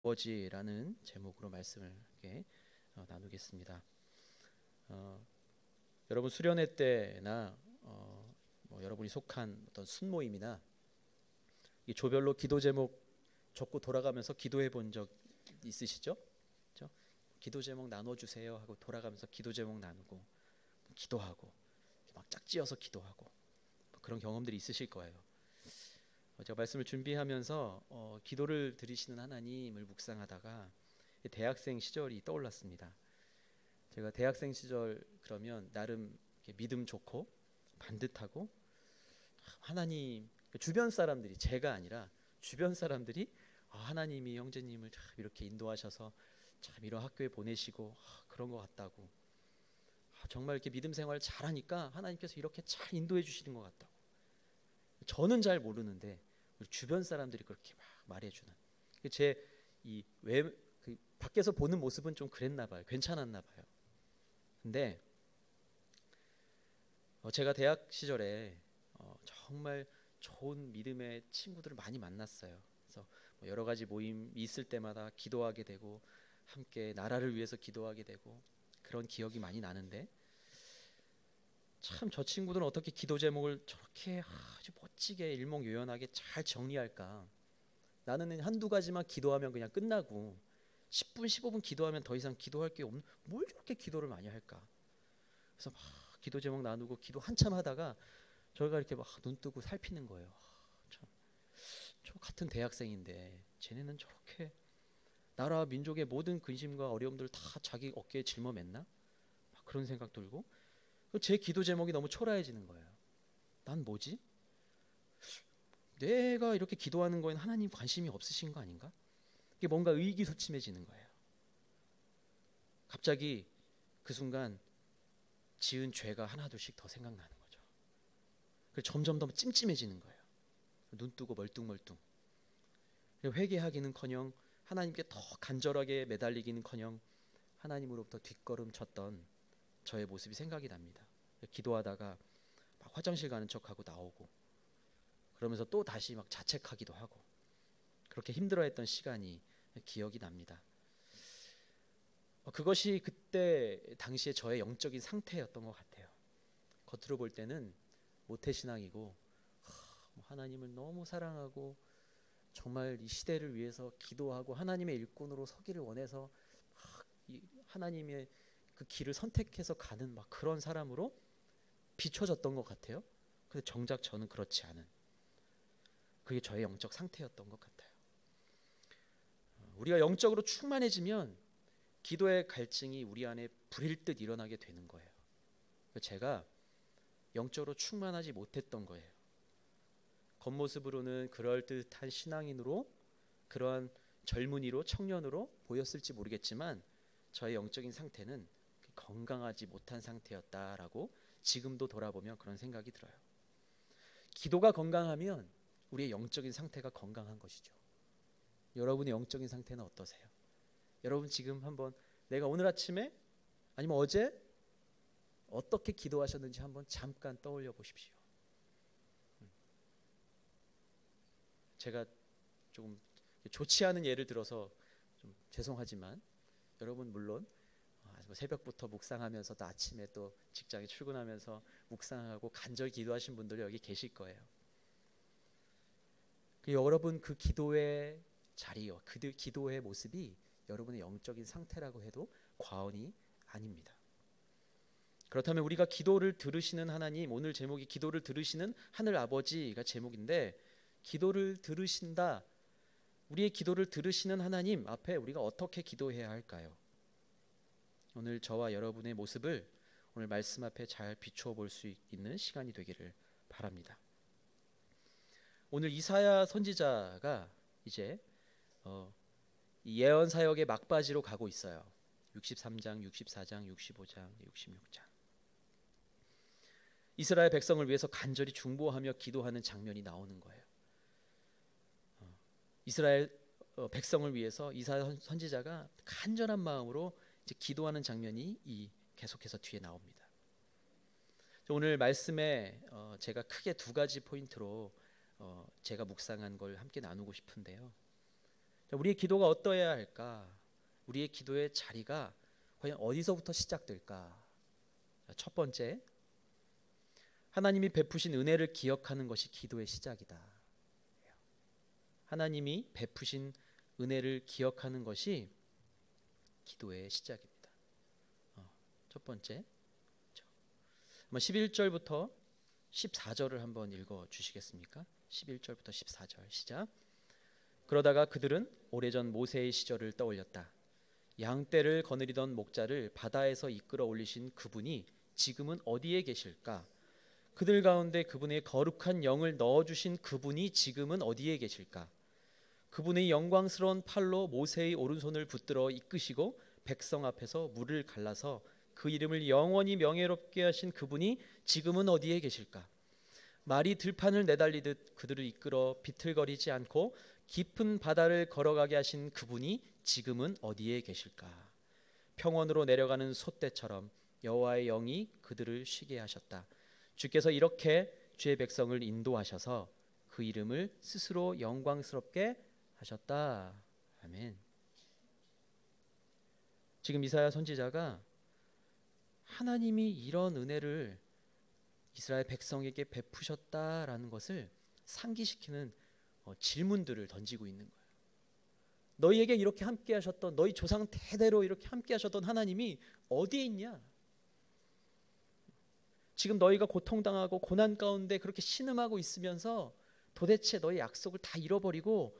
아버지라는 제목으로 말씀을 나누겠습니다. 여러분 수련회 때나 여러분이 속한 어떤 순모임이나 이 조별로 기도 제목 적고 돌아가면서 기도해 본 적 있으시죠? 그렇죠? 기도 제목 나눠주세요 하고 돌아가면서 기도 제목 나누고 기도하고 막 짝지어서 기도하고 그런 경험들이 있으실 거예요. 제가 말씀을 준비하면서 기도를 들으시는 하나님을 묵상하다가 대학생 시절이 떠올랐습니다. 제가 대학생 시절 그러면 나름 믿음 좋고 반듯하고 하나님, 주변 사람들이, 제가 아니라 주변 사람들이 하나님이 형제님을 참 이렇게 인도하셔서 참 이런 학교에 보내시고 그런 것 같다고, 정말 이렇게 믿음 생활 잘하니까 하나님께서 이렇게 잘 인도해 주시는 것 같다고. 저는 잘 모르는데 우리 주변 사람들이 그렇게 막 말해주는, 그 밖에서 보는 모습은 좀 그랬나 봐요. 괜찮았나 봐요. 근데 제가 대학 시절에 정말 좋은 믿음의 친구들을 많이 만났어요. 그래서 여러 가지 모임이 있을 때마다 기도하게 되고 함께 나라를 위해서 기도하게 되고 그런 기억이 많이 나는데, 참 저 친구들은 어떻게 기도 제목을 저렇게 아주 멋지게 일목요연하게 잘 정리할까. 나는 한두 가지만 기도하면 그냥 끝나고 10분 15분 기도하면 더 이상 기도할 게 없는, 뭘 저렇게 기도를 많이 할까. 그래서 막 기도 제목 나누고 기도 한참 하다가 저희가 이렇게 막 눈 뜨고 살피는 거예요. 참, 저 같은 대학생인데 쟤네는 저렇게 나라 민족의 모든 근심과 어려움들 다 자기 어깨에 짊어맸나? 막 그런 생각 들고 제 기도 제목이 너무 초라해지는 거예요. 난 뭐지? 내가 이렇게 기도하는 거에는 하나님 관심이 없으신 거 아닌가? 이게 뭔가 의기소침해지는 거예요. 갑자기 그 순간 지은 죄가 하나둘씩 더 생각나는 거죠. 그래서 점점 더 찜찜해지는 거예요. 눈 뜨고 멀뚱멀뚱. 회개하기는커녕 하나님께 더 간절하게 매달리기는커녕 하나님으로부터 뒷걸음 쳤던 저의 모습이 생각이 납니다. 기도하다가 막 화장실 가는 척하고 나오고, 그러면서 또 다시 막 자책하기도 하고, 그렇게 힘들어했던 시간이 기억이 납니다. 그것이 그때 당시에 저의 영적인 상태였던 것 같아요. 겉으로 볼 때는 모태신앙이고 하나님을 너무 사랑하고 정말 이 시대를 위해서 기도하고 하나님의 일꾼으로 서기를 원해서 하나님의 그 길을 선택해서 가는 막 그런 사람으로 비춰졌던 것 같아요. 근데 정작 저는 그렇지 않은, 그게 저의 영적 상태였던 것 같아요. 우리가 영적으로 충만해지면 기도의 갈증이 우리 안에 불일 듯 일어나게 되는 거예요. 제가 영적으로 충만하지 못했던 거예요. 겉모습으로는 그럴듯한 신앙인으로, 그러한 젊은이로, 청년으로 보였을지 모르겠지만 저의 영적인 상태는 건강하지 못한 상태였다라고 지금도 돌아보면 그런 생각이 들어요. 기도가 건강하면 우리의 영적인 상태가 건강한 것이죠. 여러분의 영적인 상태는 어떠세요? 여러분 지금 한번 내가 오늘 아침에 아니면 어제 어떻게 기도하셨는지 한번 잠깐 떠올려 보십시오. 제가 조금 좋지 않은 예를 들어서 좀 죄송하지만 여러분 물론 새벽부터 묵상하면서도 아침에 또 직장에 출근하면서 묵상하고 간절히 기도하신 분들이 여기 계실 거예요. 여러분 그 기도의 자리요, 그 기도의 모습이 여러분의 영적인 상태라고 해도 과언이 아닙니다. 그렇다면 우리가 기도를 들으시는 하나님, 오늘 제목이 기도를 들으시는 하늘 아버지가 제목인데, 기도를 들으신다, 우리의 기도를 들으시는 하나님 앞에 우리가 어떻게 기도해야 할까요? 오늘 저와 여러분의 모습을 오늘 말씀 앞에 잘 비추어 볼 수 있는 시간이 되기를 바랍니다. 오늘 이사야 선지자가 이제 이 예언 사역의 막바지로 가고 있어요. 63장, 64장, 65장, 66장. 이스라엘 백성을 위해서 간절히 중보하며 기도하는 장면이 나오는 거예요. 이스라엘 백성을 위해서 이사야 선지자가 간절한 마음으로 이제 기도하는 장면이 계속해서 뒤에 나옵니다. 오늘 말씀에 제가 크게 두 가지 포인트로 제가 묵상한 걸 함께 나누고 싶은데요. 우리의 기도가 어떠해야 할까? 우리의 기도의 자리가 과연 어디서부터 시작될까? 첫 번째, 하나님이 베푸신 은혜를 기억하는 것이 기도의 시작이다. 하나님이 베푸신 은혜를 기억하는 것이 기도의 시작입니다. 첫 번째, 11절부터 14절을 한번 읽어 주시겠습니까? 11절부터 14절 시작. 그러다가 그들은 오래전 모세의 시절을 떠올렸다. 양떼를 거느리던 목자를 바다에서 이끌어 올리신 그분이 지금은 어디에 계실까? 그들 가운데 그분의 거룩한 영을 넣어주신 그분이 지금은 어디에 계실까? 그분의 영광스러운 팔로 모세의 오른손을 붙들어 이끄시고 백성 앞에서 물을 갈라서 그 이름을 영원히 명예롭게 하신 그분이 지금은 어디에 계실까? 말이 들판을 내달리듯 그들을 이끌어 비틀거리지 않고 깊은 바다를 걸어가게 하신 그분이 지금은 어디에 계실까? 평원으로 내려가는 솥대처럼 여호와의 영이 그들을 쉬게 하셨다. 주께서 이렇게 주의 백성을 인도하셔서 그 이름을 스스로 영광스럽게 하셨다. 아멘. 지금 이사야 선지자가 하나님이 이런 은혜를 이스라엘 백성에게 베푸셨다라는 것을 상기시키는 질문들을 던지고 있는 거예요. 너희에게 이렇게 함께 하셨던, 너희 조상 대대로 이렇게 함께 하셨던 하나님이 어디에 있냐? 지금 너희가 고통당하고 고난 가운데 그렇게 신음하고 있으면서 도대체 너희 약속을 다 잃어버리고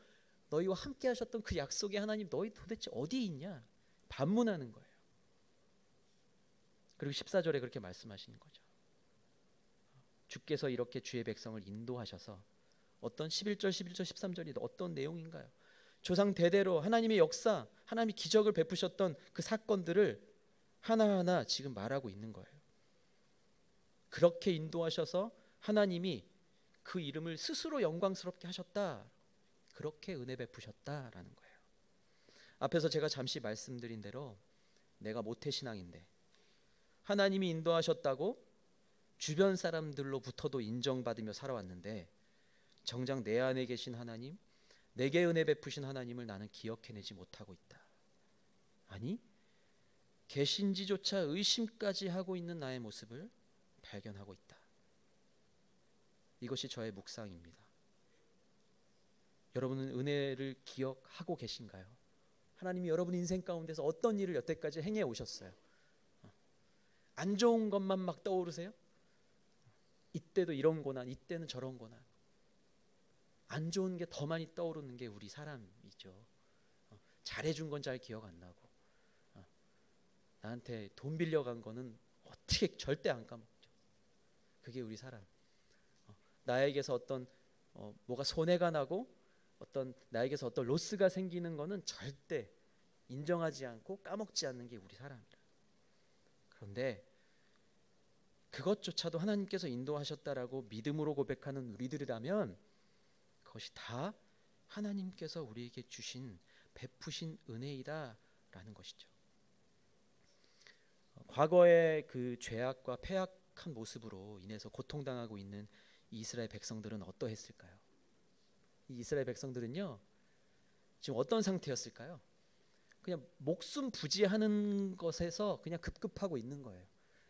너희와 함께 하셨던 그 약속의 하나님, 너희 도대체 어디에 있냐? 반문하는 거예요. 그리고 14절에 그렇게 말씀하시는 거죠. 주께서 이렇게 주의 백성을 인도하셔서, 어떤 11절, 13절이 어떤 내용인가요? 조상 대대로 하나님의 역사, 하나님이 기적을 베푸셨던 그 사건들을 하나하나 지금 말하고 있는 거예요. 그렇게 인도하셔서 하나님이 그 이름을 스스로 영광스럽게 하셨다. 그렇게 은혜 베푸셨다라는 거예요. 앞에서 제가 잠시 말씀드린 대로 내가 모태신앙인데 하나님이 인도하셨다고 주변 사람들로부터도 인정받으며 살아왔는데 정작 내 안에 계신 하나님, 내게 은혜 베푸신 하나님을 나는 기억해내지 못하고 있다. 아니, 계신지조차 의심까지 하고 있는 나의 모습을 발견하고 있다. 이것이 저의 묵상입니다. 여러분은 은혜를 기억하고 계신가요? 하나님이 여러분 인생 가운데서 어떤 일을 여태까지 행해 오셨어요? 안 좋은 것만 막 떠오르세요? 이때도 이런 고난, 이때는 저런 고난. 안 좋은 게 더 많이 떠오르는 게 우리 사람이죠. 잘해준 건 잘 기억 안 나고, 나한테 돈 빌려간 거는 어떻게 절대 안 까먹죠. 그게 우리 사람. 나에게서 어떤 뭐가 손해가 나고 나에게서 어떤 로스가 생기는 거는 절대 인정하지 않고 까먹지 않는 게 우리 사람이라. 그런데 그것조차도 하나님께서 인도하셨다라고 믿음으로 고백하는 우리들이라면 그것이 다 하나님께서 우리에게 주신 베푸신 은혜이다라는 것이죠. 과거의 그 죄악과 패악한 모습으로 인해서 고통당하고 있는 이스라엘 백성들은 어떠했을까요? 이 이스라엘 백성들은요, 지금 어떤 상태였을까요? 그냥 목숨 부지하는 것에서 그냥 급급하고 있는 거예요.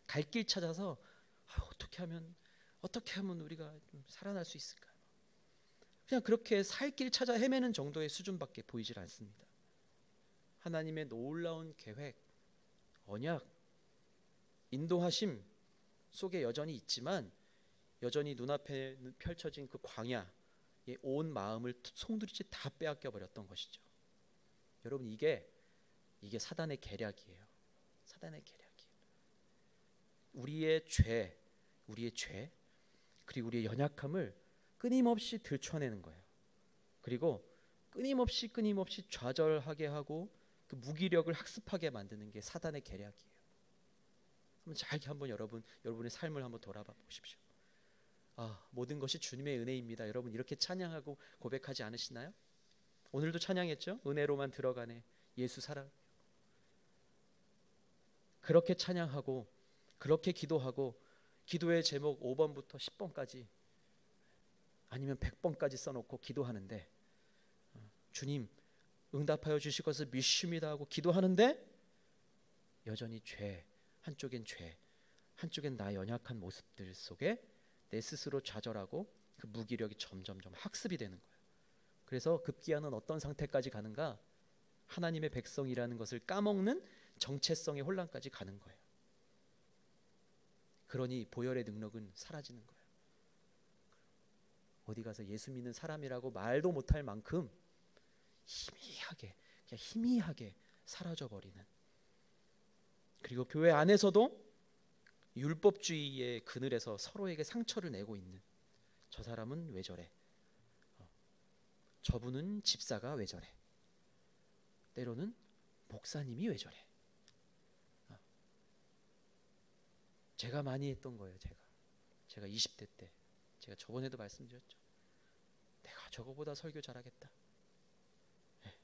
갈 길 찾아서 어떻게 하면 우리가 좀 살아날 수 있을까? 그냥 그렇게 살 길 찾아 헤매는 정도의 수준밖에 보이질 않습니다. 하나님의 놀라운 계획, 언약, 인도하심 속에 여전히 있지만 여전히 눈앞에 펼쳐진 그 광야에 온 마음을 송두리째 다 빼앗겨 버렸던 것이죠. 여러분, 이게 사단의 계략이에요. 사단의 계략이에요. 우리의 죄 그리고 우리의 연약함을 끊임없이 들춰내는 거예요. 그리고 끊임없이 좌절하게 하고 그 무기력을 학습하게 만드는 게 사단의 계략이에요. 한번 여러분의 삶을 한번 돌아봐 보십시오. 모든 것이 주님의 은혜입니다. 여러분 이렇게 찬양하고 고백하지 않으시나요? 오늘도 찬양했죠? 은혜로만 들어가네 예수 사랑. 그렇게 찬양하고 그렇게 기도하고 기도의 제목 5번부터 10번까지 아니면 100번까지 써놓고 기도하는데 주님 응답하여 주실 것을 믿습니다 하고 기도하는데 여전히 한쪽엔 한쪽엔 나 연약한 모습들 속에 내 스스로 좌절하고 그 무기력이 점점점 학습이 되는 거예요. 그래서 급기야는 어떤 상태까지 가는가? 하나님의 백성이라는 것을 까먹는 정체성의 혼란까지 가는 거예요. 그러니 보혈의 능력은 사라지는 거예요. 어디 가서 예수 믿는 사람이라고 말도 못할 만큼 희미하게 사라져버리는, 그리고 교회 안에서도 율법주의의 그늘에서 서로에게 상처를 내고 있는, 저 사람은 왜 저래, 저분은 집사가 왜 저래, 때로는 목사님이 왜 저래. 제가 많이 했던 거예요. 제가 20대 때, 제가 저번에도 말씀드렸죠. 내가 저거보다 설교 잘하겠다. 네.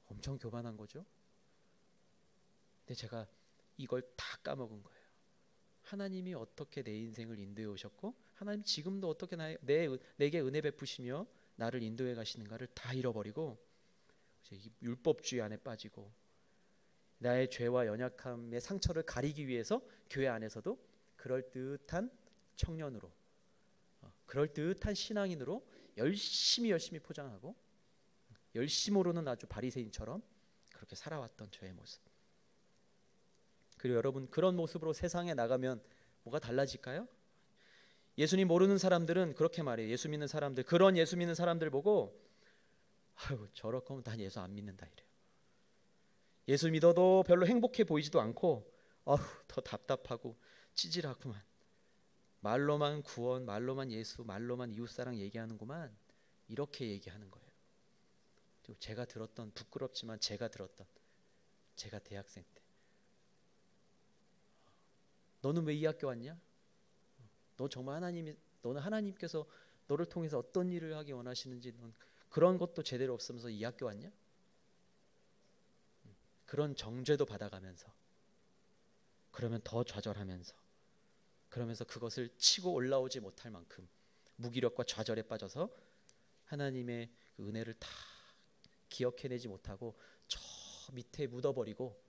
엄청 교만한 거죠. 근데 제가 이걸 다 까먹은 거예요. 하나님이 어떻게 내 인생을 인도해 오셨고, 하나님 지금도 어떻게 내게 은혜 베푸시며 나를 인도해 가시는가를 다 잃어버리고 이 율법주의 안에 빠지고 나의 죄와 연약함의 상처를 가리기 위해서 교회 안에서도 그럴듯한 청년으로, 그럴듯한 신앙인으로 열심히 포장하고 열심으로는 아주 바리새인처럼 그렇게 살아왔던 저의 모습. 그리고 여러분, 그런 모습으로 세상에 나가면 뭐가 달라질까요? 예수님 모르는 사람들은 그렇게 말해요. 예수 믿는 사람들, 그런 예수 믿는 사람들 보고 아유, 저럴 거면 난 예수 안 믿는다 이래요. 예수 믿어도 별로 행복해 보이지도 않고 더 답답하고 찌질하구만. 말로만 구원, 말로만 예수, 말로만 이웃사랑 얘기하는구만. 이렇게 얘기하는 거예요. 그리고 제가 들었던, 부끄럽지만 제가 대학생 때, 너는 왜 이 학교 왔냐? 너 정말 너는 하나님께서 너를 통해서 어떤 일을 하기 원하시는지 넌 그런 것도 제대로 없으면서 이 학교 왔냐? 그런 정죄도 받아가면서, 그러면 더 좌절하면서, 그러면서 그것을 치고 올라오지 못할 만큼 무기력과 좌절에 빠져서 하나님의 그 은혜를 다 기억해내지 못하고 저 밑에 묻어버리고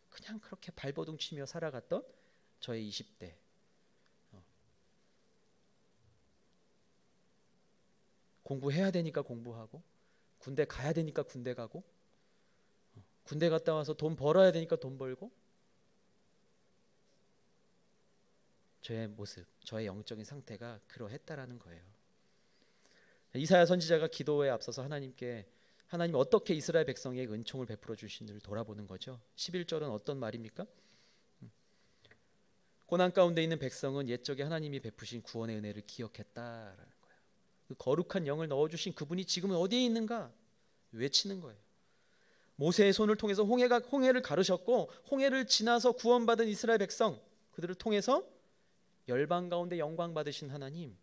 그냥 그렇게 발버둥 치며 살아갔던 저의 20대. 공부해야 되니까 공부하고, 군대 가야 되니까 군대 가고, 군대 갔다 와서 돈 벌어야 되니까 돈 벌고, 저의 모습, 저의 영적인 상태가 그러했다라는 거예요. 이사야 선지자가 기도에 앞서서 하나님 어떻게 이스라엘 백성에게 은총을 베풀어 주신지를 돌아보는 거죠. 11절은 어떤 말입니까? 고난 가운데 있는 백성은 옛적에 하나님이 베푸신 구원의 은혜를 기억했다라는 거예요. 그 거룩한 영을 넣어주신 그분이 지금은 어디에 있는가 외치는 거예요. 모세의 손을 통해서 홍해를 가르셨고, 홍해를 지나서 구원받은 이스라엘 백성, 그들을 통해서 열방 가운데 영광 받으신 하나님,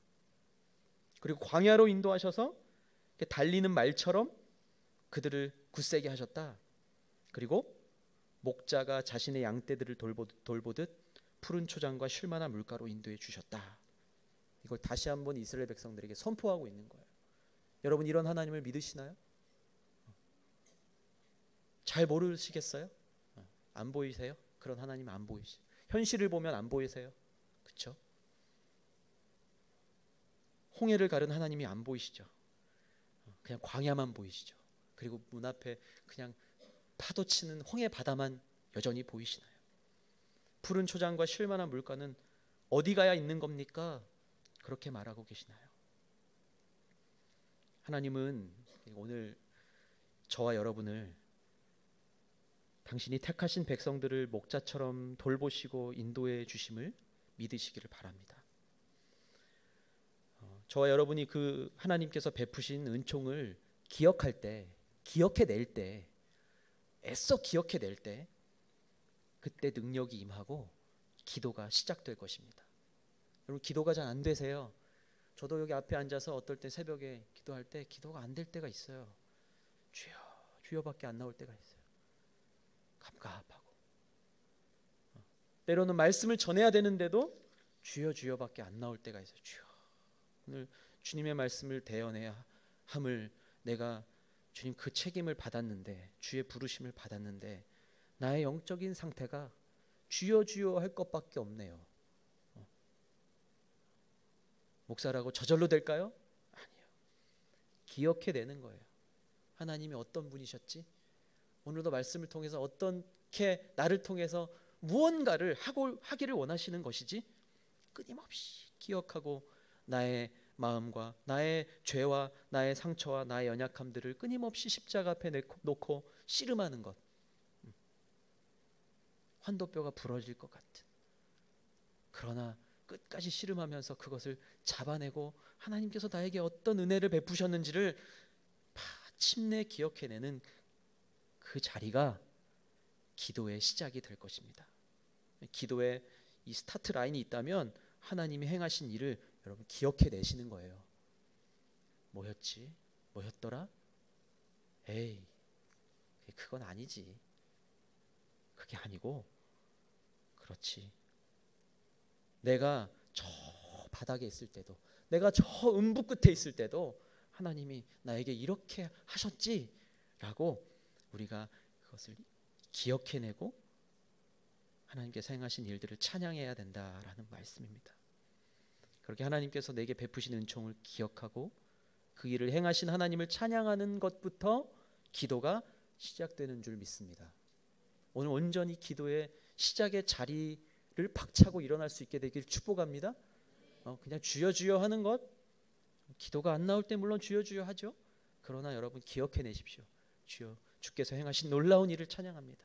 그리고 광야로 인도하셔서 달리는 말처럼 그들을 굳세게 하셨다. 그리고 목자가 자신의 양떼들을 돌보듯 푸른 초장과 쉴만한 물가로 인도해 주셨다. 이걸 다시 한번 이스라엘 백성들에게 선포하고 있는 거예요. 여러분, 이런 하나님을 믿으시나요? 잘 모르시겠어요? 안 보이세요? 그런 하나님 안 보이시죠? 현실을 보면 안 보이세요? 그렇죠? 홍해를 가른 하나님이 안 보이시죠? 그냥 광야만 보이시죠? 그리고 문 앞에 그냥 파도치는 홍해 바다만 여전히 보이시나요? 푸른 초장과 쉴만한 물가는 어디 가야 있는 겁니까? 그렇게 말하고 계시나요? 하나님은 오늘 저와 여러분을 당신이 택하신 백성들을 목자처럼 돌보시고 인도해 주심을 믿으시기를 바랍니다. 저와 여러분이 그 하나님께서 베푸신 은총을 기억해낼 때, 애써 기억해낼 때, 그때 능력이 임하고 기도가 시작될 것입니다. 여러분, 기도가 잘 안 되세요? 저도 여기 앞에 앉아서 어떨 때 새벽에 기도할 때 기도가 안 될 때가 있어요. 주여, 주여밖에 안 나올 때가 있어요. 갑갑하고, 때로는 말씀을 전해야 되는데도 주여 주여밖에 안 나올 때가 있어요. 주여, 오늘 주님의 말씀을 대언해야 함을 내가 주님 그 책임을 받았는데, 주의 부르심을 받았는데 나의 영적인 상태가 주여 주여 할 것밖에 없네요. 목사라고 저절로 될까요? 아니요. 기억해내는 거예요. 하나님이 어떤 분이셨지? 오늘도 말씀을 통해서 어떻게 나를 통해서 무언가를 하기를 원하시는 것이지? 끊임없이 기억하고 나의 마음과 나의 죄와 나의 상처와 나의 연약함들을 끊임없이 십자가 앞에 놓고 씨름하는 것. 환도뼈가 부러질 것 같은. 그러나 끝까지 씨름하면서 그것을 잡아내고 하나님께서 나에게 어떤 은혜를 베푸셨는지를 마침내 기억해내는 그 자리가 기도의 시작이 될 것입니다. 기도에 이 스타트 라인이 있다면 하나님이 행하신 일을 여러분 기억해내시는 거예요. 뭐였지? 뭐였더라? 에이, 그건 아니지. 그게 아니고, 그렇지. 내가 저 바닥에 있을 때도, 내가 저 음부 끝에 있을 때도 하나님이 나에게 이렇게 하셨지라고 우리가 그것을 기억해내고 하나님께서 행하신 일들을 찬양해야 된다라는 말씀입니다. 그렇게 하나님께서 내게 베푸신 은총을 기억하고 그 일을 행하신 하나님을 찬양하는 것부터 기도가 시작되는 줄 믿습니다. 오늘 온전히 기도의 시작의 자리를 박차고 일어날 수 있게 되길 축복합니다. 그냥 주여 주여 하는 것, 기도가 안 나올 때 물론 주여 주여 하죠. 그러나 여러분 기억해내십시오. 주께서 행하신 놀라운 일을 찬양합니다.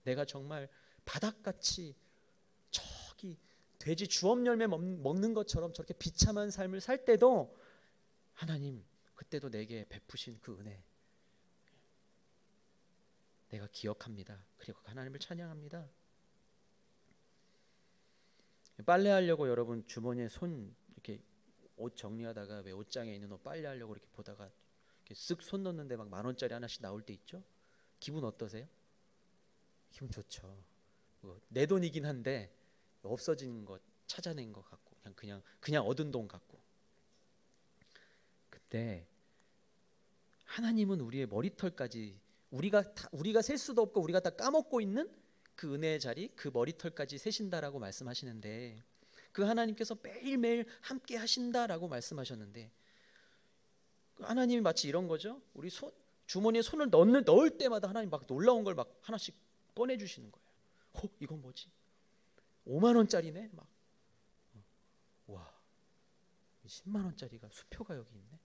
내가 정말 바닥같이 저기 돼지 주업 열매 먹는 것처럼 저렇게 비참한 삶을 살 때도 하나님 그때도 내게 베푸신 그 은혜 내가 기억합니다. 그리고 하나님을 찬양합니다. 빨래하려고 여러분 주머니에 손 이렇게 옷 정리하다가 왜 옷장에 있는 옷 빨래하려고 이렇게 보다가 이렇게 쓱 손 넣는데 막 10,000원짜리 하나씩 나올 때 있죠? 기분 어떠세요? 기분 좋죠. 내 돈이긴 한데 없어진 것 찾아낸 것 같고 그냥 얻은 돈 같고. 근데 하나님은 우리의 머리털까지 우리가 셀 수도 없고 우리가 다 까먹고 있는 그 은혜의 자리, 그 머리털까지 세신다라고 말씀하시는데, 그 하나님께서 매일매일 함께 하신다라고 말씀하셨는데, 하나님이 마치 이런 거죠. 우리 주머니에 손을 넣을 때마다 하나님 막 놀라운 걸 막 하나씩 꺼내 주시는 거예요. 이건 뭐지? 5만 원짜리네. 막 와, 10만 원짜리가 수표가 여기 있네.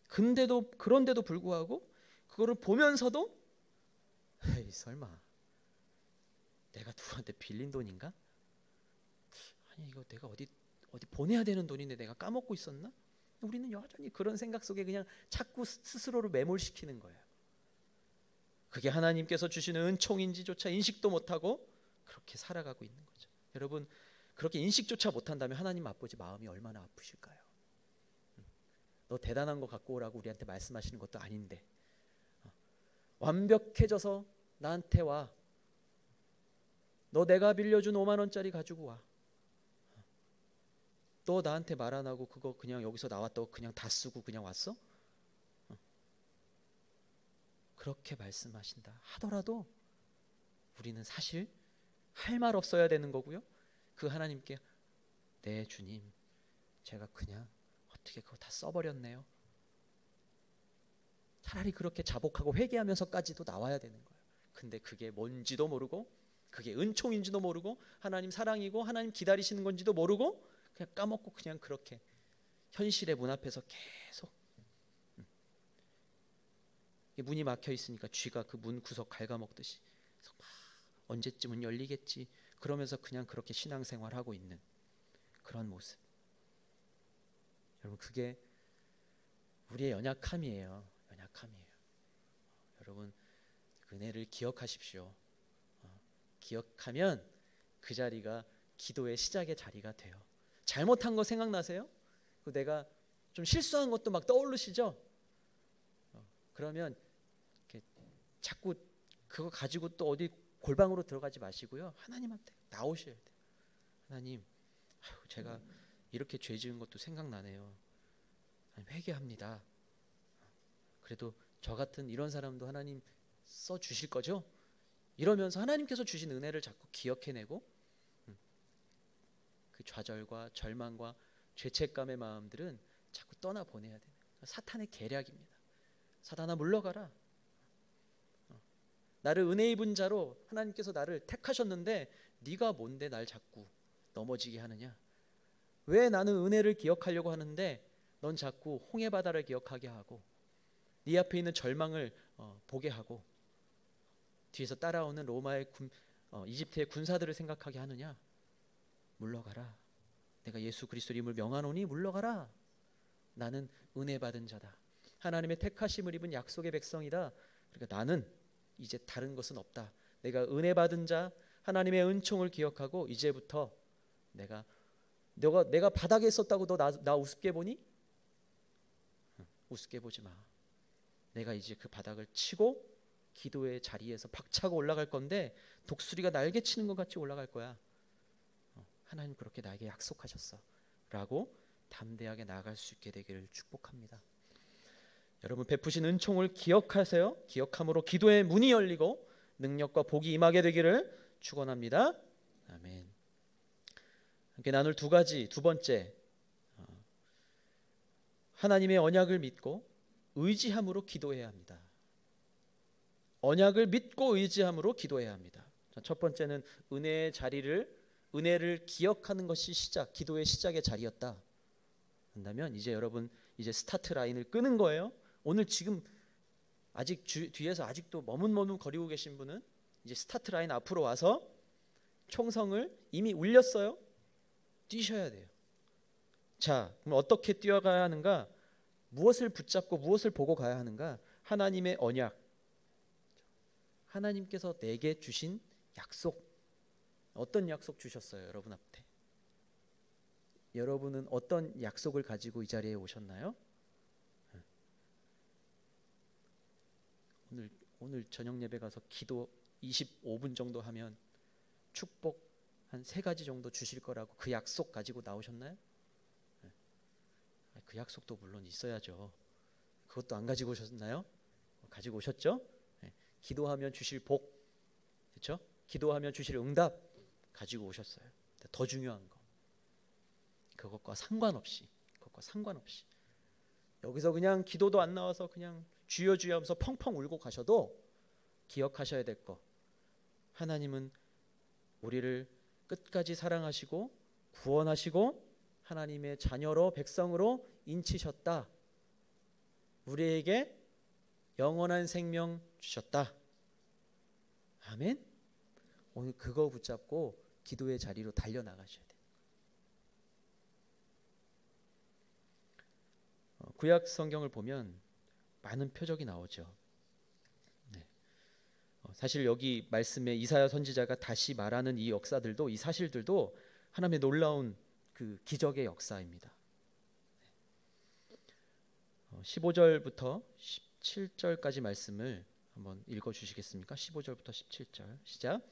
그런데도 불구하고 그거를 보면서도 에이 설마 내가 누구한테 빌린 돈인가? 아니 이거 내가 어디 보내야 되는 돈인데 내가 까먹고 있었나? 우리는 여전히 그런 생각 속에 그냥 자꾸 스스로를 매몰시키는 거예요. 그게 하나님께서 주시는 은총인지조차 인식도 못하고 그렇게 살아가고 있는 거죠. 여러분 그렇게 인식조차 못한다면 하나님 아버지 마음이 얼마나 아프실까요? 너 대단한 거 갖고 오라고 우리한테 말씀하시는 것도 아닌데 완벽해져서 나한테 와. 너 내가 빌려준 5만 원짜리 가지고 와. 너 나한테 말 안 하고 그거 그냥 여기서 나왔다고 그냥 다 쓰고 그냥 왔어? 그렇게 말씀하신다 하더라도 우리는 사실 할 말 없어야 되는 거고요. 그 하나님께 네 주님 제가 그냥 어떻게 그거 다 써버렸네요. 차라리 그렇게 자복하고 회개하면서까지도 나와야 되는 거예요. 근데 그게 뭔지도 모르고 그게 은총인지도 모르고 하나님 사랑이고 하나님 기다리시는 건지도 모르고 그냥 까먹고 그냥 그렇게 현실의 문 앞에서 계속 문이 막혀 있으니까 쥐가 그 문 구석 갉아먹듯이 막 언제쯤은 열리겠지 그러면서 그냥 그렇게 신앙생활하고 있는 그런 모습. 여러분 그게 우리의 연약함이에요. 여러분 은혜를 기억하십시오. 기억하면 그 자리가 기도의 시작의 자리가 돼요. 잘못한 거 생각나세요? 내가 좀 실수한 것도 막 떠오르시죠? 그러면 이렇게 자꾸 그거 가지고 또 어디 골방으로 들어가지 마시고요. 하나님한테 나오셔야 돼요. 하나님, 제가 이렇게 죄 지은 것도 생각나네요. 회개합니다. 그래도 저 같은 이런 사람도 하나님 써 주실 거죠? 이러면서 하나님께서 주신 은혜를 자꾸 기억해내고 그 좌절과 절망과 죄책감의 마음들은 자꾸 떠나보내야 돼요. 사탄의 계략입니다. 사탄아 물러가라. 나를 은혜 입은 자로 하나님께서 나를 택하셨는데 네가 뭔데 날 자꾸 넘어지게 하느냐? 왜 나는 은혜를 기억하려고 하는데 넌 자꾸 홍해 바다를 기억하게 하고 네 앞에 있는 절망을 보게 하고 뒤에서 따라오는 로마의 이집트의 군사들을 생각하게 하느냐? 물러가라. 내가 예수 그리스도 이름을 명하노니 물러가라. 나는 은혜 받은 자다. 하나님의 택하심을 입은 약속의 백성이다. 그러니까 나는 이제 다른 것은 없다. 내가 은혜 받은 자, 하나님의 은총을 기억하고 이제부터 내가 바닥에 있었다고 너 나 우습게 보니? 우습게 보지 마. 내가 이제 그 바닥을 치고 기도의 자리에서 박차고 올라갈 건데 독수리가 날개 치는 것 같이 올라갈 거야. 하나님 그렇게 나에게 약속하셨어. 라고 담대하게 나아갈 수 있게 되기를 축복합니다. 여러분 베푸신 은총을 기억하세요. 기억함으로 기도의 문이 열리고 능력과 복이 임하게 되기를 축원합니다. 아멘. 함께 나눌 두 번째, 하나님의 언약을 믿고 의지함으로 기도해야 합니다. 언약을 믿고 의지함으로 기도해야 합니다. 첫 번째는 은혜를 기억하는 것이 기도의 시작의 자리였다. 한다면 이제 여러분 스타트 라인을 끄는 거예요. 오늘 지금 아직 뒤에서 아직도 머뭇머뭇 거리고 계신 분은 이제 스타트 라인 앞으로 와서 총성을 이미 울렸어요. 뛰셔야 돼요. 자, 그럼 어떻게 뛰어가야 하는가? 무엇을 붙잡고 무엇을 보고 가야 하는가? 하나님의 언약, 하나님께서 내게 주신 약속. 어떤 약속 주셨어요? 여러분 앞에. 여러분은 어떤 약속을 가지고 이 자리에 오셨나요? 오늘 저녁 예배 가서 기도 25분 정도 하면 축복 한 3가지 정도 주실 거라고 그 약속 가지고 나오셨나요? 그 약속도 물론 있어야죠. 그것도 안 가지고 오셨나요? 가지고 오셨죠? 기도하면 주실 복, 그렇죠? 기도하면 주실 응답 가지고 오셨어요. 더 중요한 거, 그것과 상관없이 여기서 그냥 기도도 안 나와서 그냥 주여 주여 하면서 펑펑 울고 가셔도 기억하셔야 될 거, 하나님은 우리를 끝까지 사랑하시고 구원하시고 하나님의 자녀로 백성으로 인치셨다. 우리에게 영원한 생명 주셨다. 아멘. 오늘 그거 붙잡고 기도의 자리로 달려나가셔야 돼요. 구약 성경을 보면 많은 표적이 나오죠. 네. 사실 여기 말씀에 이사야 선지자가 다시 말하는 이 역사들도, 이 사실들도 하나님의 놀라운 그 기적의 역사입니다. 15절부터 17절까지 말씀을 한번 읽어주시겠습니까? 15절부터 17절 시작.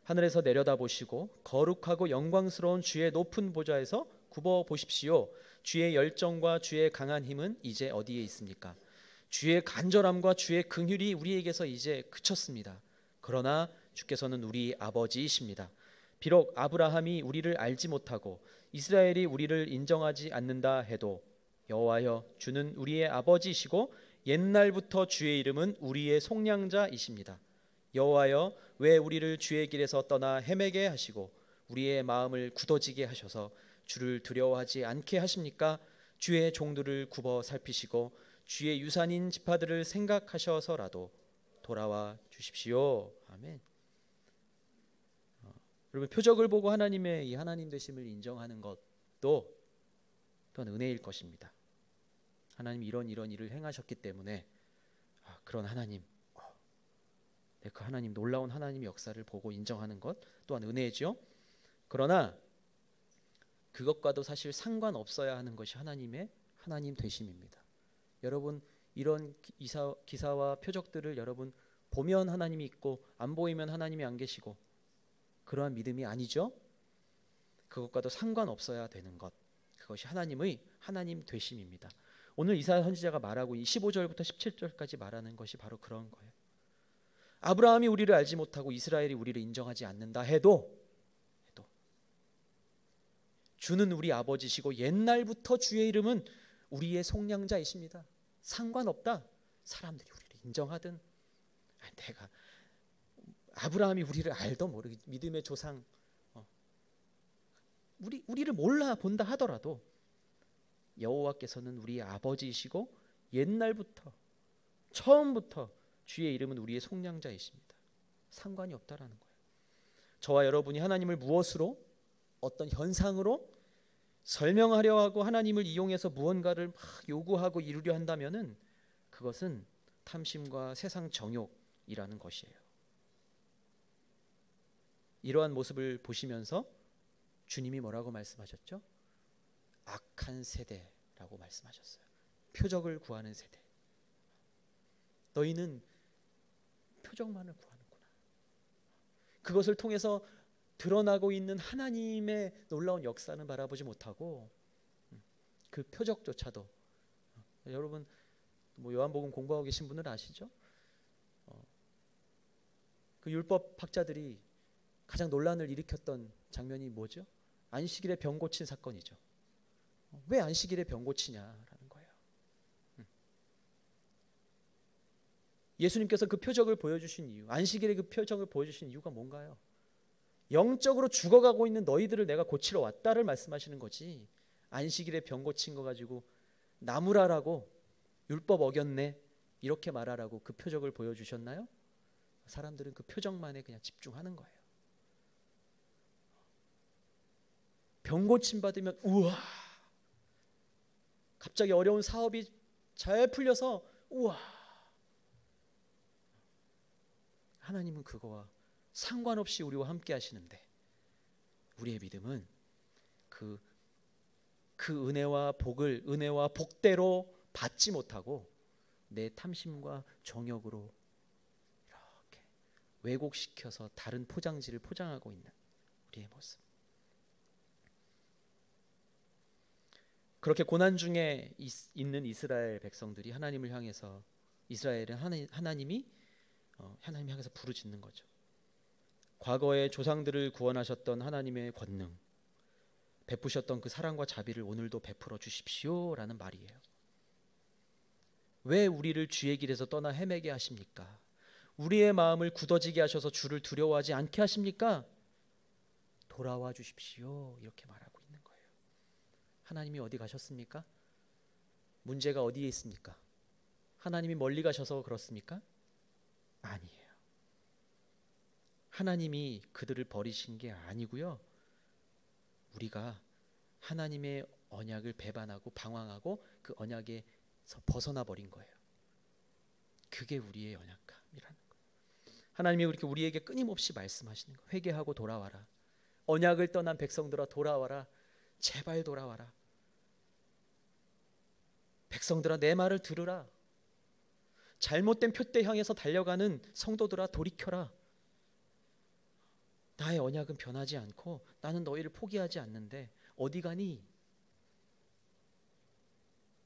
하늘에서 내려다보시고 거룩하고 영광스러운 주의 높은 보좌에서 굽어 보십시오. 주의 열정과 주의 강한 힘은 이제 어디에 있습니까? 주의 간절함과 주의 긍휼이 우리에게서 이제 그쳤습니다. 그러나 주께서는 우리 아버지이십니다. 비록 아브라함이 우리를 알지 못하고 이스라엘이 우리를 인정하지 않는다 해도 여호와여, 주는 우리의 아버지이시고 옛날부터 주의 이름은 우리의 속량자이십니다. 여호와여, 왜 우리를 주의 길에서 떠나 헤매게 하시고 우리의 마음을 굳어지게 하셔서 주를 두려워하지 않게 하십니까? 주의 종들을 굽어 살피시고 주의 유산인 지파들을 생각하셔서라도 돌아와 주십시오. 아멘. 여러분, 표적을 보고 하나님의 이 하나님 되심을 인정하는 것도 또한 은혜일 것입니다. 하나님이 이런 일을 행하셨기 때문에 그런 하나님, 그 하나님, 놀라운 하나님의 역사를 보고 인정하는 것 또한 은혜죠. 그러나 그것과도 사실 상관없어야 하는 것이 하나님의 하나님 되심입니다. 여러분, 이런 기사와 표적들을 여러분 보면 하나님이 있고 안 보이면 하나님이 안 계시고 그러한 믿음이 아니죠. 그것과도 상관없어야 되는 것, 그것이 하나님의 하나님 되심입니다. 오늘 이사야 선지자가 말하고 이 15절부터 17절까지 말하는 것이 바로 그런 거예요. 아브라함이 우리를 알지 못하고 이스라엘이 우리를 인정하지 않는다 해도 주는 우리 아버지시고 옛날부터 주의 이름은 우리의 속량자이십니다. 상관없다. 사람들이 우리를 인정하든 내가 아브라함이 우리를 알던 모르기 믿음의 조상 우리를 몰라 본다 하더라도 여호와께서는 우리의 아버지이시고 옛날부터 처음부터 주의 이름은 우리의 속량자이십니다. 상관이 없다라는 거예요. 저와 여러분이 하나님을 무엇으로 어떤 현상으로 설명하려 하고 하나님을 이용해서 무언가를 막 요구하고 이루려 한다면은 그것은 탐심과 세상 정욕이라는 것이에요. 이러한 모습을 보시면서 주님이 뭐라고 말씀하셨죠? 악한 세대라고 말씀하셨어요. 표적을 구하는 세대. 너희는 표적만을 구하는구나. 그것을 통해서 드러나고 있는 하나님의 놀라운 역사는 바라보지 못하고 그 표적조차도 여러분 뭐 요한복음 공부하고 계신 분은 아시죠? 그 율법 학자들이 가장 논란을 일으켰던 장면이 뭐죠? 안식일에 병 고친 사건이죠. 왜 안식일에 병 고치냐라는 거예요. 예수님께서 그 표적을 보여주신 이유, 안식일에 그 표적을 보여주신 이유가 뭔가요? 영적으로 죽어가고 있는 너희들을 내가 고치러 왔다를 말씀하시는 거지, 안식일에 병 고친 거 가지고 나무라라고 율법 어겼네 이렇게 말하라고 그 표적을 보여주셨나요? 사람들은 그 표적만에 그냥 집중하는 거예요. 병 고침 받으면 우와, 갑자기 어려운 사업이 잘 풀려서 우와, 하나님은 그거와 상관없이 우리와 함께 하시는데 우리의 믿음은 그 은혜와 복을 은혜와 복대로 받지 못하고 내 탐심과 정욕으로 이렇게 왜곡시켜서 다른 포장지를 포장하고 있는 우리의 모습. 그렇게 고난 중에 있는 이스라엘 백성들이 하나님을 향해서, 이스라엘은 하나님이 향해서 부르짖는 거죠. 과거의 조상들을 구원하셨던 하나님의 권능, 베푸셨던 그 사랑과 자비를 오늘도 베풀어 주십시오라는 말이에요. 왜 우리를 주의 길에서 떠나 헤매게 하십니까? 우리의 마음을 굳어지게 하셔서 주를 두려워하지 않게 하십니까? 돌아와 주십시오, 이렇게 말하고 있는 거예요. 하나님이 어디 가셨습니까? 문제가 어디에 있습니까? 하나님이 멀리 가셔서 그렇습니까? 아니에요. 하나님이 그들을 버리신 게 아니고요, 우리가 하나님의 언약을 배반하고 방황하고 그 언약에서 벗어나 버린 거예요. 그게 우리의 연약함이라는 거예요. 하나님이 이렇게 우리에게 끊임없이 말씀하시는 거예요. 회개하고 돌아와라. 언약을 떠난 백성들아 돌아와라. 제발 돌아와라. 백성들아 내 말을 들으라. 잘못된 표대 향해서 달려가는 성도들아 돌이켜라. 나의 언약은 변하지 않고 나는 너희를 포기하지 않는데 어디 가니?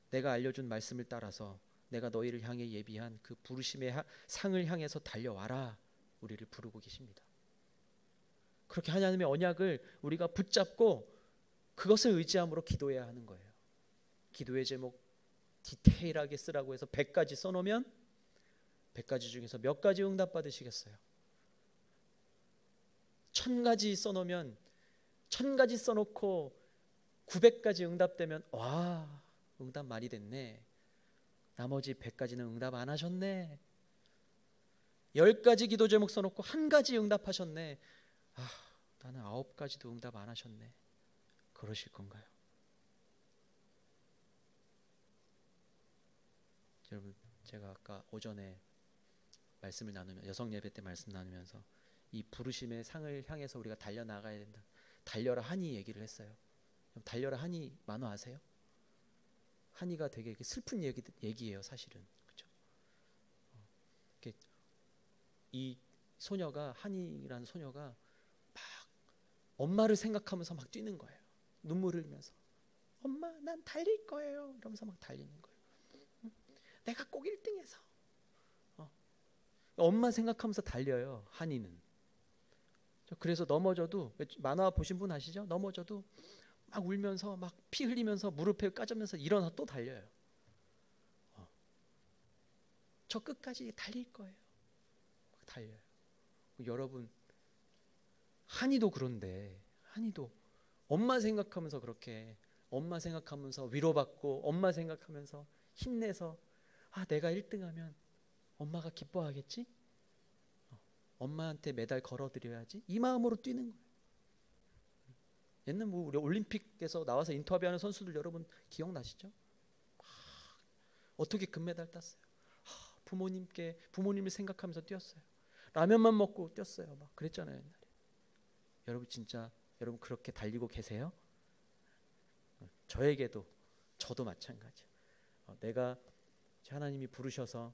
내가 알려준 말씀을 따라서 내가 너희를 향해 예비한 그 부르심의 상을 향해서 달려와라. 우리를 부르고 계십니다. 그렇게 하나님의 언약을 우리가 붙잡고 그것을 의지함으로 기도해야 하는 거예요. 기도의 제목 디테일하게 쓰라고 해서 100가지 써놓으면 100가지 중에서 몇 가지 응답받으시겠어요? 1000가지 써놓으면 1000가지 써놓고 900가지 응답되면 와, 응답 많이 됐네. 나머지 100가지는 응답 안 하셨네. 10가지 기도 제목 써놓고 1가지 응답하셨네. 아, 나는 9가지도 응답 안 하셨네. 그러실 건가요? 여러분, 제가 아까 오전에 말씀을 나누면 여성 예배 때 말씀 나누면서 이 부르심의 상을 향해서 우리가 달려나가야 된다. 달려라 하니 얘기를 했어요. 달려라 하니 만화 아세요? 하니가 되게 슬픈 얘기예요, 사실은. 그렇죠? 이 소녀가, 하니라는 소녀가 막 엄마를 생각하면서 막 뛰는 거예요. 눈물을 흘리면서 엄마 난 달릴 거예요 이러면서 막 달리는 거예요. 내가 꼭 1등해서. 엄마 생각하면서 달려요, 한이는. 그래서 넘어져도, 만화 보신 분 아시죠? 넘어져도 막 울면서 막 피 흘리면서 무릎에 까지면서 일어나 또 달려요. 저 끝까지 달릴 거예요. 막 달려요. 여러분, 한이도 그런데, 한이도 엄마 생각하면서 그렇게, 엄마 생각하면서 위로받고, 엄마 생각하면서 힘내서, 내가 1등하면 엄마가 기뻐하겠지? 엄마한테 메달 걸어드려야지. 이 마음으로 뛰는 거예요. 옛날 우리 올림픽에서 나와서 인터뷰하는 선수들 여러분 기억나시죠? 어떻게 금메달 땄어요? 부모님을 생각하면서 뛰었어요. 라면만 먹고 뛰었어요. 막 그랬잖아요, 옛날에. 여러분 진짜 여러분 그렇게 달리고 계세요? 저도 마찬가지예요. 내가 하나님이 부르셔서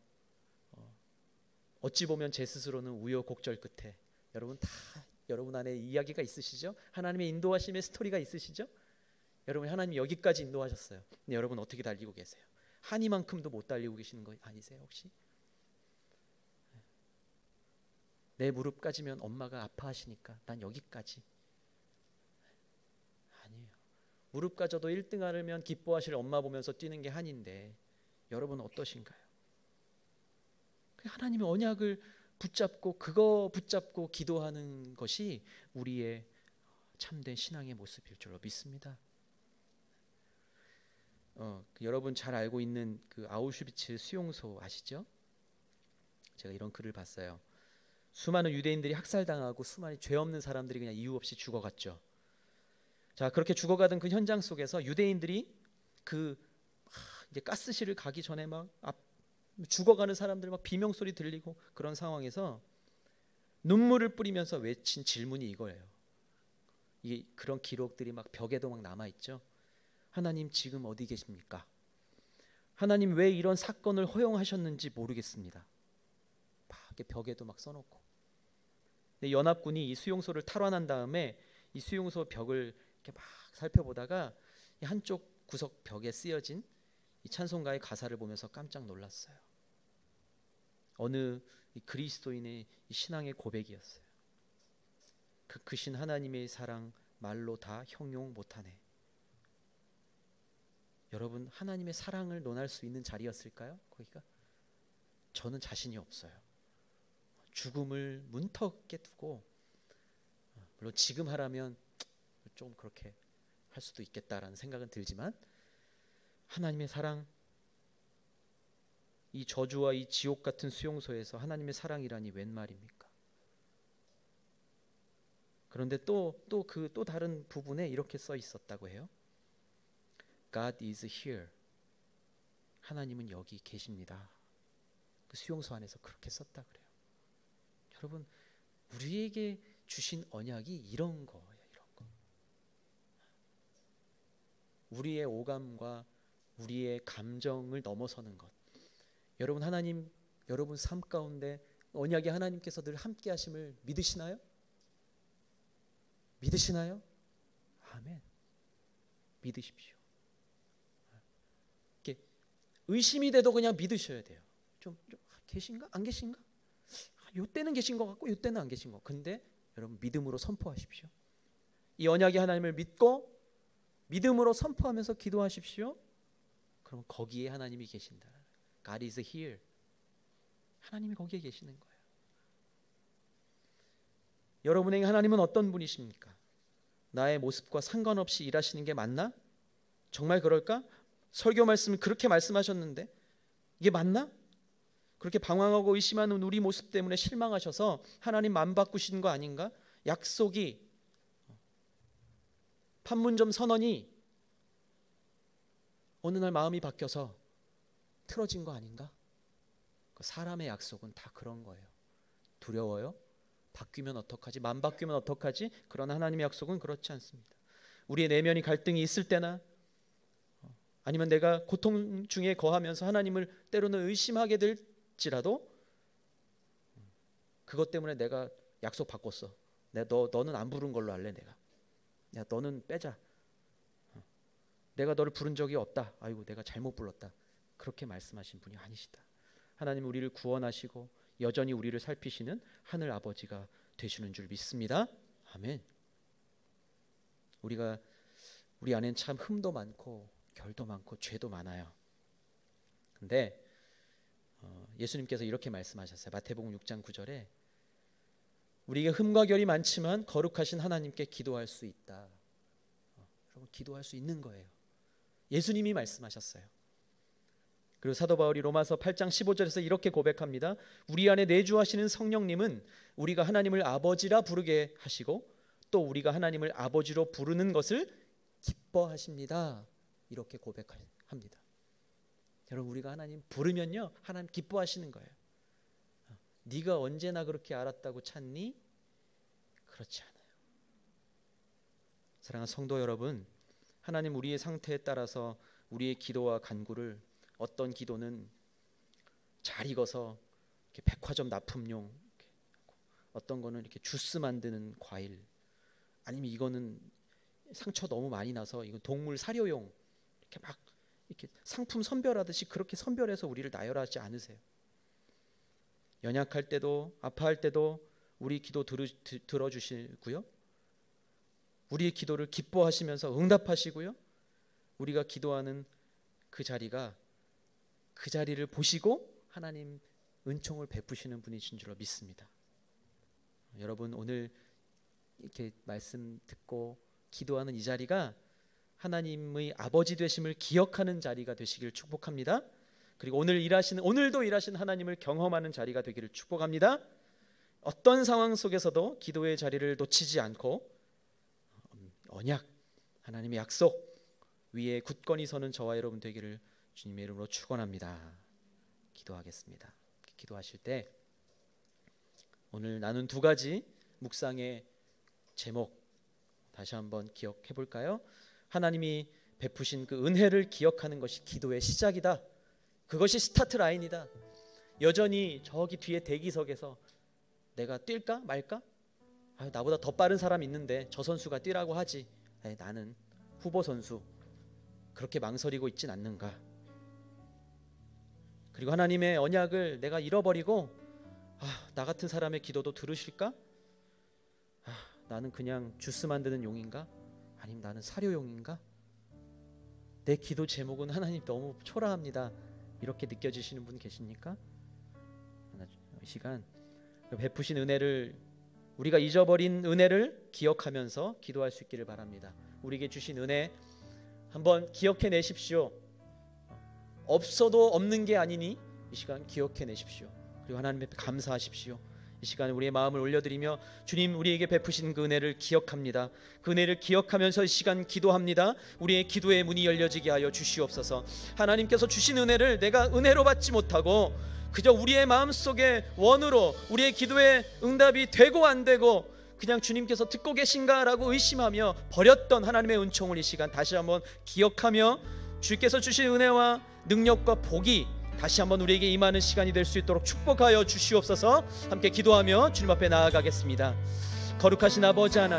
어찌 보면 제 스스로는 우여곡절 끝에 여러분 안에 이야기가 있으시죠? 하나님의 인도하심의 스토리가 있으시죠? 여러분 하나님이 여기까지 인도하셨어요. 근데 여러분 어떻게 달리고 계세요? 한이만큼도 못 달리고 계시는 거 아니세요 혹시? 내 무릎 까지면 엄마가 아파하시니까 난 여기까지. 아니에요. 무릎 까져도 1등 하려면 기뻐하실 엄마 보면서 뛰는 게 한인데 여러분은 어떠신가요? 하나님의 언약을 그거 붙잡고 기도하는 것이 우리의 참된 신앙의 모습일 줄로 믿습니다. 여러분 잘 알고 있는 그 아우슈비츠 수용소 아시죠? 제가 이런 글을 봤어요. 수많은 유대인들이 학살당하고 수많은 죄 없는 사람들이 그냥 이유 없이 죽어갔죠. 자, 그렇게 죽어가던 그 현장 속에서 유대인들이 이제 가스실을 가기 전에 막 죽어가는 사람들 막 비명 소리 들리고 그런 상황에서 눈물을 뿌리면서 외친 질문이 이거예요. 그런 기록들이 막 벽에도 막 남아 있죠. 하나님 지금 어디 계십니까? 하나님 왜 이런 사건을 허용하셨는지 모르겠습니다. 막 벽에도 막 써놓고. 근데 연합군이 이 수용소를 탈환한 다음에 이 수용소 벽을 이렇게 막 살펴보다가 이 한쪽 구석 벽에 쓰여진 이 찬송가의 가사를 보면서 깜짝 놀랐어요. 어느 이 그리스도인의 이 신앙의 고백이었어요. 그 크신 하나님의 사랑 말로 다 형용 못하네. 여러분 하나님의 사랑을 논할 수 있는 자리였을까요? 거기가? 저는 자신이 없어요. 죽음을 문턱에 두고, 물론 지금 하라면 좀 그렇게 할 수도 있겠다라는 생각은 들지만, 하나님의 사랑, 이 저주와 이 지옥 같은 수용소에서 하나님의 사랑이라니 웬 말입니까? 그런데 또 다른 부분에 이렇게 써 있었다고 해요. God is here. 하나님은 여기 계십니다. 그 수용소 안에서 그렇게 썼다 그래요. 여러분, 우리에게 주신 언약이 이런 거예요. 이런 거. 우리의 오감과 우리의 감정을 넘어서는 것. 여러분 하나님, 여러분 삶 가운데 언약의 하나님께서 늘 함께 하심을 믿으시나요? 믿으시나요? 아멘. 믿으십시오. 이렇게 의심이 돼도 그냥 믿으셔야 돼요. 좀 계신가? 안 계신가? 요때는 계신 것 같고 요때는 안 계신 것. 근데 여러분 믿음으로 선포하십시오. 이 언약의 하나님을 믿고 믿음으로 선포하면서 기도하십시오. 그럼 거기에 하나님이 계신다. God is here. 하나님이 거기에 계시는 거예요. 여러분에게 하나님은 어떤 분이십니까? 나의 모습과 상관없이 일하시는 게 맞나? 정말 그럴까? 설교 말씀을 그렇게 말씀하셨는데 이게 맞나? 그렇게 방황하고 의심하는 우리 모습 때문에 실망하셔서 하나님 맘 바꾸신 거 아닌가? 약속이, 판문점 선언이 어느 날 마음이 바뀌어서 틀어진 거 아닌가? 사람의 약속은 다 그런 거예요. 두려워요? 바뀌면 어떡하지? 맘 바뀌면 어떡하지? 그러나 하나님의 약속은 그렇지 않습니다. 우리의 내면이 갈등이 있을 때나 아니면 내가 고통 중에 거하면서 하나님을 때로는 의심하게 될지라도 그것 때문에 내가 약속 바꿨어. 너는 안 부른 걸로 할래 내가. 야 너는 빼자. 내가 너를 부른 적이 없다. 아이고 내가 잘못 불렀다. 그렇게 말씀하신 분이 아니시다. 하나님 우리를 구원하시고 여전히 우리를 살피시는 하늘 아버지가 되시는 줄 믿습니다. 아멘. 우리 안엔 참 흠도 많고 결도 많고 죄도 많아요. 근데 예수님께서 이렇게 말씀하셨어요. 마태복음 6장 9절에 우리에게 흠과 결이 많지만 거룩하신 하나님께 기도할 수 있다. 여러분 기도할 수 있는 거예요. 예수님이 말씀하셨어요. 그리고 사도 바울이 로마서 8장 15절에서 이렇게 고백합니다. 우리 안에 내주하시는 성령님은 우리가 하나님을 아버지라 부르게 하시고 또 우리가 하나님을 아버지로 부르는 것을 기뻐하십니다. 이렇게 고백합니다. 여러분 우리가 하나님 부르면요 하나님 기뻐하시는 거예요. 네가 언제나 그렇게 알았다고 찾니? 그렇지 않아요. 사랑하는 성도 여러분, 하나님 우리의 상태에 따라서 우리의 기도와 간구를 어떤 기도는 잘 익어서 이렇게 백화점 납품용, 어떤 거는 이렇게 주스 만드는 과일, 아니면 이거는 상처 너무 많이 나서 이건 동물 사료용, 이렇게 막 이렇게 상품 선별하듯이 그렇게 선별해서 우리를 나열하지 않으세요. 연약할 때도 아파할 때도 우리 기도 들어주시고요. 우리의 기도를 기뻐하시면서 응답하시고요. 우리가 기도하는 그 자리를 보시고 하나님 은총을 베푸시는 분이신 줄로 믿습니다. 여러분 오늘 이렇게 말씀 듣고 기도하는 이 자리가 하나님의 아버지 되심을 기억하는 자리가 되시길 축복합니다. 그리고 오늘도 일하시는 하나님을 경험하는 자리가 되기를 축복합니다. 어떤 상황 속에서도 기도의 자리를 놓치지 않고 언약, 하나님의 약속 위에 굳건히 서는 저와 여러분 되기를 주님의 이름으로 축원합니다. 기도하겠습니다. 기도하실 때 오늘 나눈 두 가지 묵상의 제목 다시 한번 기억해 볼까요? 하나님이 베푸신 그 은혜를 기억하는 것이 기도의 시작이다. 그것이 스타트 라인이다. 여전히 저기 뒤에 대기석에서 내가 뛸까 말까? 나보다 더 빠른 사람 있는데 저 선수가 뛰라고 하지. 나는 후보 선수. 그렇게 망설이고 있진 않는가? 그리고 하나님의 언약을 내가 잃어버리고 나 같은 사람의 기도도 들으실까? 나는 그냥 주스 만드는 용인가? 아니면 나는 사료용인가? 내 기도 제목은 하나님 너무 초라합니다. 이렇게 느껴지시는 분 계십니까? 이 시간 베푸신 은혜를, 우리가 잊어버린 은혜를 기억하면서 기도할 수 있기를 바랍니다. 우리에게 주신 은혜 한번 기억해 내십시오. 없어도 없는 게 아니니 이 시간 기억해 내십시오. 그리고 하나님 앞에 감사하십시오. 이 시간에 우리의 마음을 올려드리며 주님 우리에게 베푸신 그 은혜를 기억합니다. 그 은혜를 기억하면서 이 시간 기도합니다. 우리의 기도의 문이 열려지게 하여 주시옵소서. 하나님께서 주신 은혜를 내가 은혜로 받지 못하고 그저 우리의 마음속에 원으로 우리의 기도의 응답이 되고 안 되고 그냥 주님께서 듣고 계신가라고 의심하며 버렸던 하나님의 은총을 이 시간 다시 한번 기억하며 주께서 주신 은혜와 능력과 복이 다시 한번 우리에게 임하는 시간이 될 수 있도록 축복하여 주시옵소서. 함께 기도하며 주님 앞에 나아가겠습니다. 거룩하신 아버지 하나님,